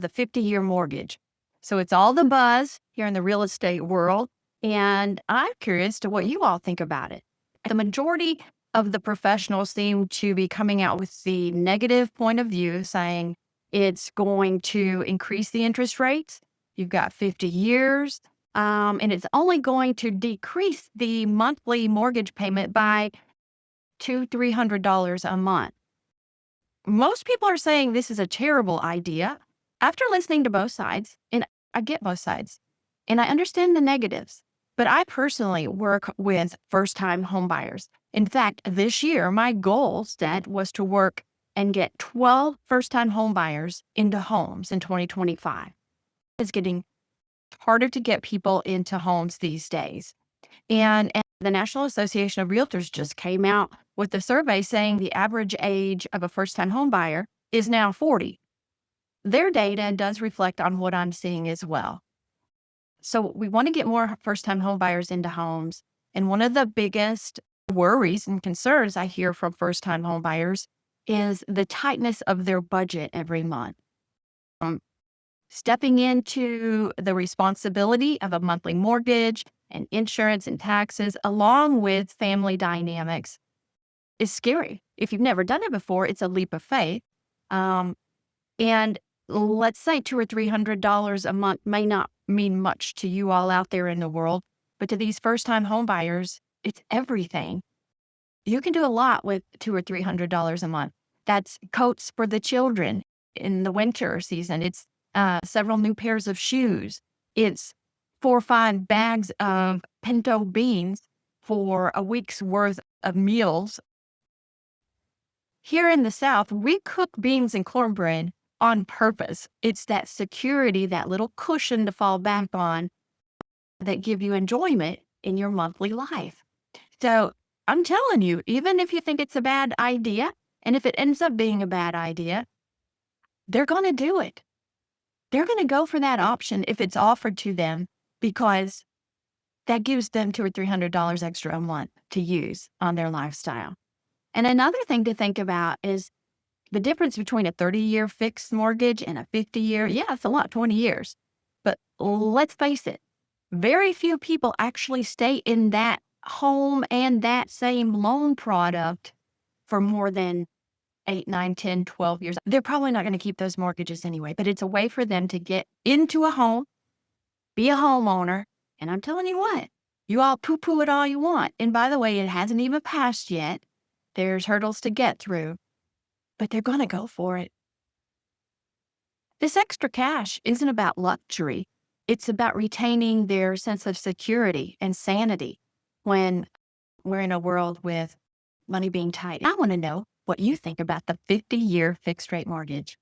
the 50-year mortgage. So it's all the buzz here in the real estate world. And I'm curious to what you all think about it. The majority of the professionals seem to be coming out with the negative point of view, saying it's going to increase the interest rates. You've got 50 years, and it's only going to decrease the monthly mortgage payment by $200-300 a month. Most people are saying this is a terrible idea. After listening to both sides, and I get both sides, and I understand the negatives, but I personally work with first-time homebuyers. In fact, this year, my goal set was to work and get 12 first-time homebuyers into homes in 2025. It's getting harder to get people into homes these days. And the National Association of Realtors just came out with a survey saying the average age of a first-time homebuyer is now 40. Their data does reflect on what I'm seeing as well. So we want to get more first-time homebuyers into homes. And one of the biggest worries and concerns I hear from first-time homebuyers is the tightness of their budget every month. Stepping into the responsibility of a monthly mortgage and insurance and taxes, along with family dynamics, is scary. If you've never done it before, it's a leap of faith. And let's say $200 or $300 a month may not mean much to you all out there in the world, but to these first-time home buyers, it's everything. You can do a lot with $200 or $300 a month. That's coats for the children in the winter season. It's several new pairs of shoes. It's 4 or 5 bags of pinto beans for a week's worth of meals. Here in the South, we cook beans and cornbread on purpose. It's that security, that little cushion to fall back on that give you enjoyment in your monthly life. So I'm telling you, even if you think it's a bad idea, and if it ends up being a bad idea, they're going to do it. They're going to go for that option if it's offered to them, because that gives them $200 or $300 extra a month to use on their lifestyle. And another thing to think about is the difference between a 30-year fixed mortgage and a 50-year. Yeah, it's a lot, 20 years. But let's face it, very few people actually stay in that home and that same loan product for more than 8, 9, 10, 12 years. They're probably not going to keep those mortgages anyway, but it's a way for them to get into a home, be a homeowner. And I'm telling you what, you all poo-poo it all you want. And by the way, it hasn't even passed yet. There's hurdles to get through, but they're going to go for it. This extra cash isn't about luxury. It's about retaining their sense of security and sanity when we're in a world with money being tight. I want to know what you think about the 50-year fixed rate mortgage.